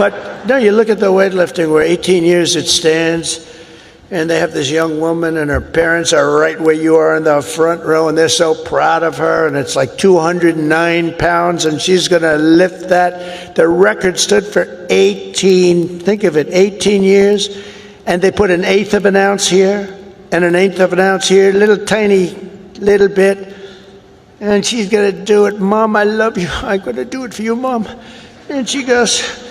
But no, you look at the weightlifting where 18 years it stands, and they have this young woman, and her parents are right where you are in the front row, and they're so proud of her, and it's like 209 pounds, and she's going to lift that. The record stood for 18, think of it, 18 years, and they put an eighth of an ounce here, and an eighth of an ounce here, little tiny little bit, and she's going to do it. Mom, I love you. I'm going to do it for you, Mom. And she goes,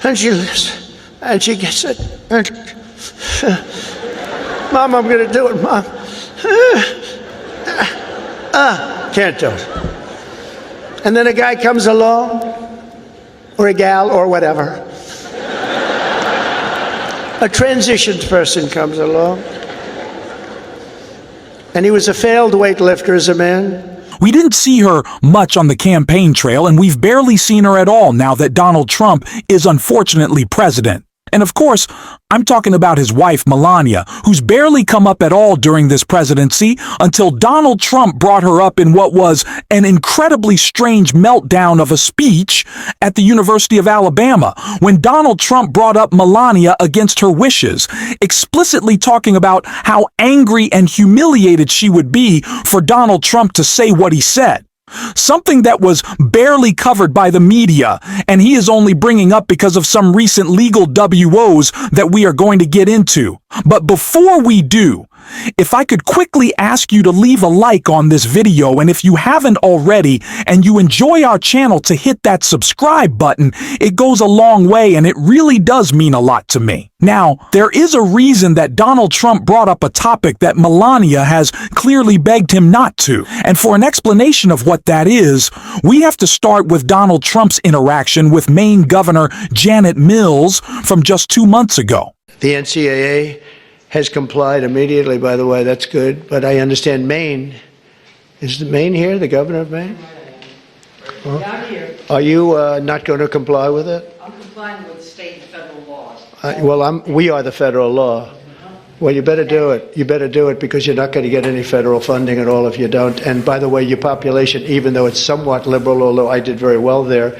and she lifts, and she gets it, and Mom, I'm going to do it, Mom. Can't do it. And then a guy comes along, or a gal, or whatever. A transitioned person comes along. And he was a failed weightlifter as a man. We didn't see her much on the campaign trail, and we've barely seen her at all now that Donald Trump is unfortunately president. And of course, I'm talking about his wife, Melania, who's barely come up at all during this presidency until Donald Trump brought her up in what was an incredibly strange meltdown of a speech at the University of Alabama, when Donald Trump brought up Melania against her wishes, explicitly talking about how angry and humiliated she would be for Donald Trump to say what he said. Something that was barely covered by the media, and he is only bringing up because of some recent legal WOs that we are going to get into. But before we do, if I could quickly ask you to leave a like on this video, and if you haven't already and you enjoy our channel, to hit that subscribe button. It goes a long way and it really does mean a lot to me. Now, there is a reason that Donald Trump brought up a topic that Melania has clearly begged him not to. And for an explanation of what that is, we have to start with Donald Trump's interaction with Maine Governor Janet Mills from just 2 months ago. The NCAA has complied immediately, by the way. That's good. But I understand Maine. Is Maine here, the governor of Maine? Well, down here. Are you not going to comply with it? I'm complying with state and federal laws. We are the federal law. Well, you better do it. You better do it, because you're not going to get any federal funding at all if you don't. And by the way, your population, even though it's somewhat liberal, although I did very well there,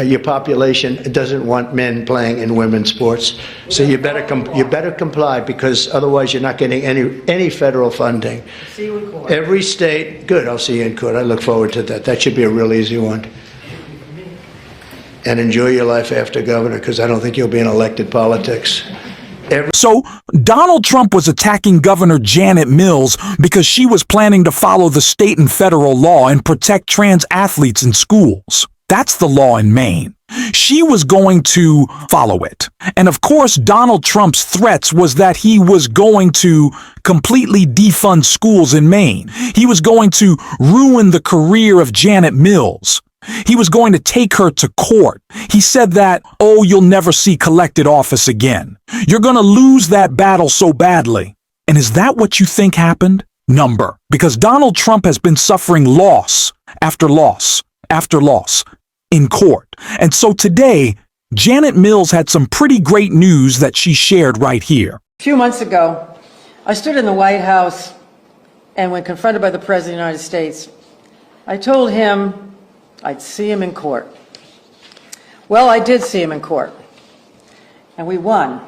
your population doesn't want men playing in women's sports. So you better comply, because otherwise you're not getting any federal funding. See you in court. Every state, good, I'll see you in court. I look forward to that. That should be a real easy one. And enjoy your life after governor, because I don't think you'll be in elected politics. So, Donald Trump was attacking Governor Janet Mills because she was planning to follow the state and federal law and protect trans athletes in schools. That's the law in Maine. She was going to follow it. And of course, Donald Trump's threats was that he was going to completely defund schools in Maine. He was going to ruin the career of Janet Mills. He was going to take her to court. He said that, oh, you'll never see collected office again. You're going to lose that battle so badly. And is that what you think happened? Number. Because Donald Trump has been suffering loss after loss after loss in court. And so today, Janet Mills had some pretty great news that she shared right here. A few months ago, I stood in the White House, and when confronted by the President of the United States, I told him I'd see him in court. Well, I did see him in court, and we won.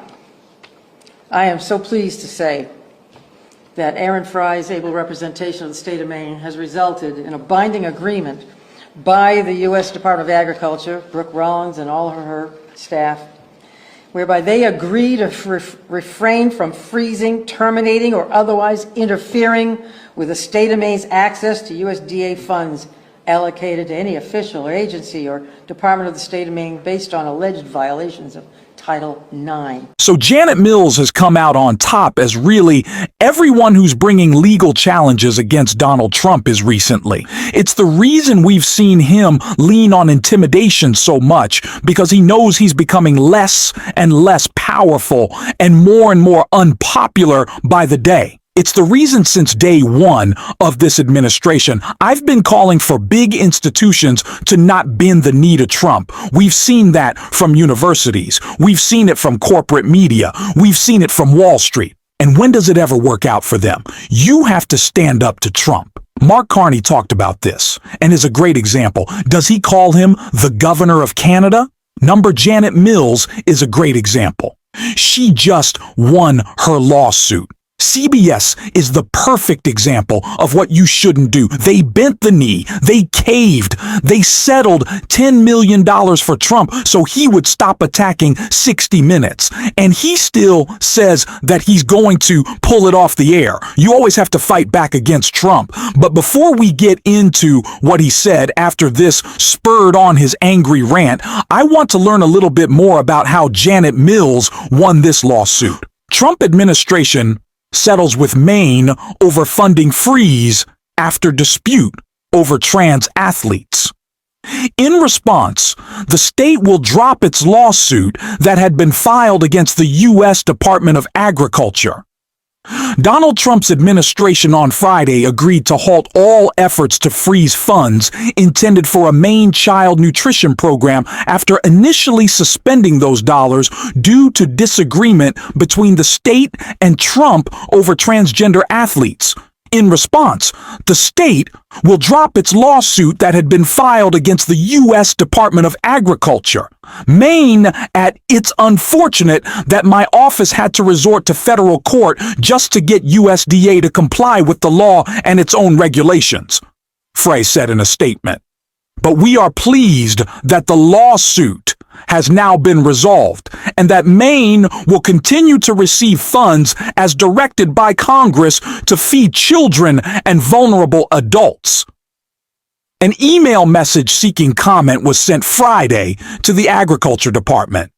I am so pleased to say that Aaron Fry's able representation of the state of Maine has resulted in a binding agreement by the U.S. Department of Agriculture, Brooke Rollins and all of her staff, whereby they agree to refrain from freezing, terminating, or otherwise interfering with the state of Maine's access to USDA funds allocated to any official or agency or department of the state of Maine based on alleged violations of Title IX. So Janet Mills has come out on top, as really everyone who's bringing legal challenges against Donald Trump is recently. It's the reason we've seen him lean on intimidation so much, because he knows he's becoming less and less powerful and more unpopular by the day. It's the reason since day one of this administration, I've been calling for big institutions to not bend the knee to Trump. We've seen that from universities. We've seen it from corporate media. We've seen it from Wall Street. And when does it ever work out for them? You have to stand up to Trump. Mark Carney talked about this and is a great example. Does he call him the governor of Canada? Number Janet Mills is a great example. She just won her lawsuit. CBS is the perfect example of what you shouldn't do. They bent the knee, they caved, they settled $10 million for Trump so he would stop attacking 60 Minutes. And he still says that he's going to pull it off the air. You always have to fight back against Trump. But before we get into what he said after this spurred on his angry rant, I want to learn a little bit more about how Janet Mills won this lawsuit. Trump administration settles with Maine over funding freeze after dispute over trans athletes. In response, the state will drop its lawsuit that had been filed against the U.S. Department of Agriculture. Donald Trump's administration on Friday agreed to halt all efforts to freeze funds intended for a Maine child nutrition program after initially suspending those dollars due to disagreement between the state and Trump over transgender athletes. In response, the state will drop its lawsuit that had been filed against the U.S. Department of Agriculture. Maine, it's unfortunate that my office had to resort to federal court just to get USDA to comply with the law and its own regulations, Frey said in a statement. But we are pleased that the lawsuit has now been resolved and that Maine will continue to receive funds as directed by Congress to feed children and vulnerable adults. An email message seeking comment was sent Friday to the Agriculture Department.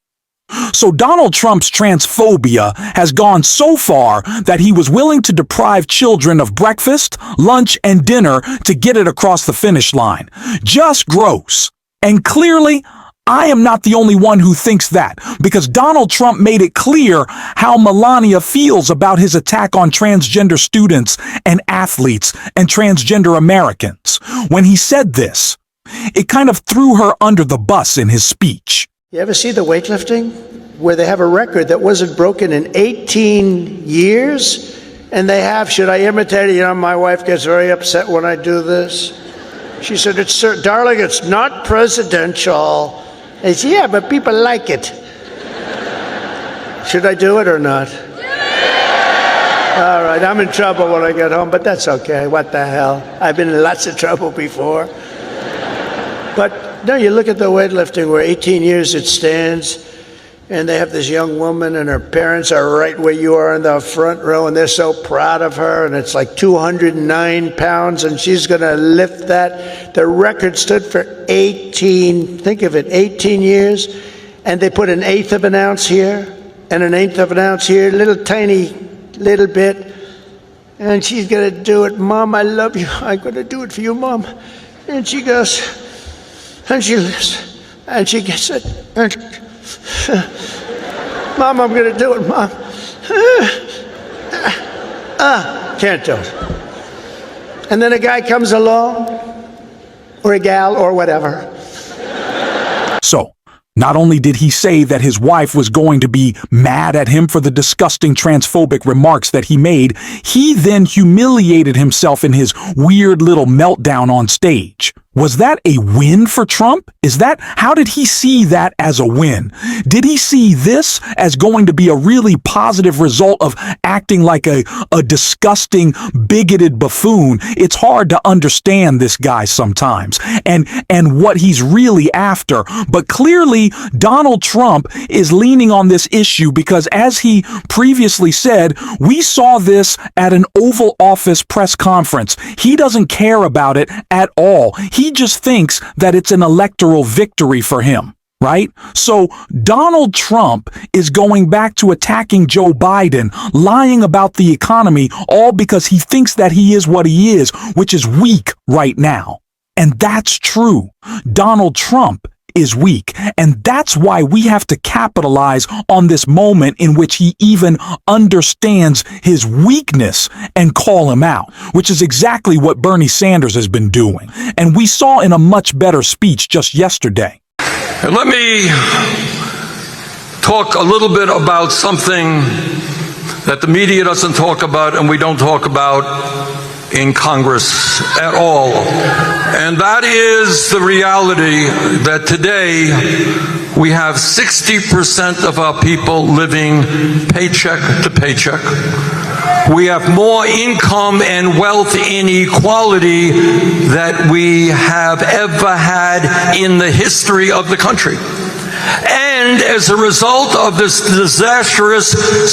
So Donald Trump's transphobia has gone so far that he was willing to deprive children of breakfast, lunch, and dinner to get it across the finish line. Just gross. And clearly, I am not the only one who thinks that, because Donald Trump made it clear how Melania feels about his attack on transgender students and athletes and transgender Americans. When he said this, it kind of threw her under the bus in his speech. You ever see the weightlifting where they have a record that wasn't broken in 18 years? And they have, should I imitate it? You know, my wife gets very upset when I do this. She said, darling, it's not presidential. I said, yeah, but people like it. Should I do it or not? All right, I'm in trouble when I get home, but that's okay. What the hell? I've been in lots of trouble before. But no, you look at the weightlifting where 18 years it stands, and they have this young woman, and her parents are right where you are in the front row, and they're so proud of her, and it's like 209 pounds, and she's going to lift that. The record stood for 18, think of it, 18 years, and they put an eighth of an ounce here, and an eighth of an ounce here, little tiny, little bit, and she's going to do it. Mom, I love you. I'm going to do it for you, Mom. And she goes, and she lifts, and she gets it, and Mom, I'm going to do it, Mom. Can't do it. And then a guy comes along, or a gal, or whatever. So, not only did he say that his wife was going to be mad at him for the disgusting transphobic remarks that he made, he then humiliated himself in his weird little meltdown on stage. Was that a win for Trump? How did he see that as a win? Did he see this as going to be a really positive result of acting like a disgusting, bigoted buffoon? It's hard to understand this guy sometimes and what he's really after. But clearly, Donald Trump is leaning on this issue because, as he previously said, we saw this at an Oval Office press conference. He doesn't care about it at all. He just thinks that it's an electoral victory for him, right? So Donald Trump is going back to attacking Joe Biden, lying about the economy, all because he thinks that he is what he is, which is weak right now. And that's true. Donald Trump is weak. And that's why we have to capitalize on this moment in which he even understands his weakness and call him out, which is exactly what Bernie Sanders has been doing. And we saw in a much better speech just yesterday. And let me talk a little bit about something that the media doesn't talk about and we don't talk about in Congress at all. And that is the reality that today we have 60% of our people living paycheck to paycheck. We have more income and wealth inequality that we have ever had in the history of the country. And as a result of this disastrous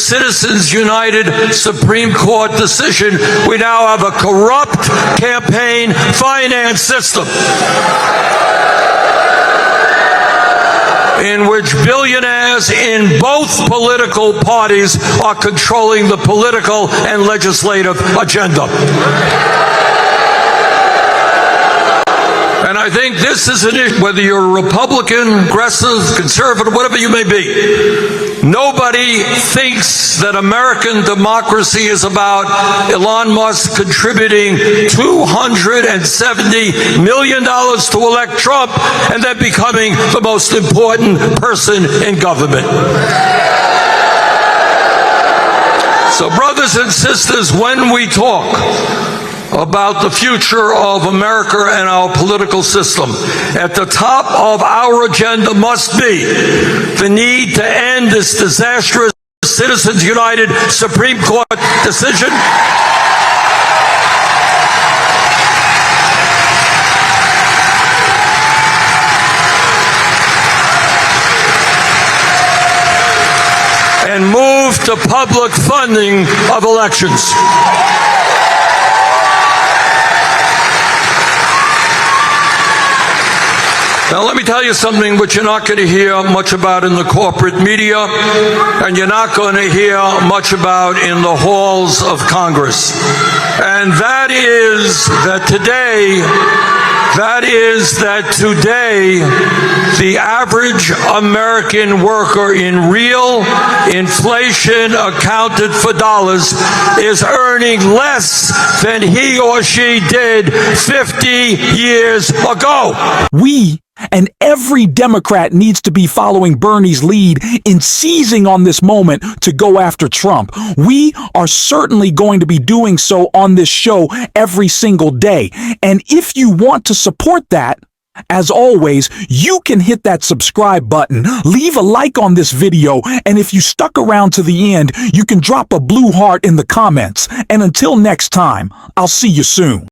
Citizens United Supreme Court decision, we now have a corrupt campaign finance system in which billionaires in both political parties are controlling the political and legislative agenda. And I think this is an issue, whether you're a Republican, progressive, conservative, whatever you may be. Nobody thinks that American democracy is about Elon Musk contributing $270 million to elect Trump and then becoming the most important person in government. So, brothers and sisters, when we talk about the future of America and our political system, at the top of our agenda must be the need to end this disastrous Citizens United Supreme Court decision. And move to public funding of elections. Now, let me tell you something which you're not going to hear much about in the corporate media, and you're not going to hear much about in the halls of Congress. And that is that today, the average American worker in real inflation accounted for dollars is earning less than he or she did 50 years ago. We and every Democrat needs to be following Bernie's lead in seizing on this moment to go after Trump. We are certainly going to be doing so on this show every single day. And if you want to support that, as always, you can hit that subscribe button, leave a like on this video, and if you stuck around to the end, you can drop a blue heart in the comments. And until next time, I'll see you soon.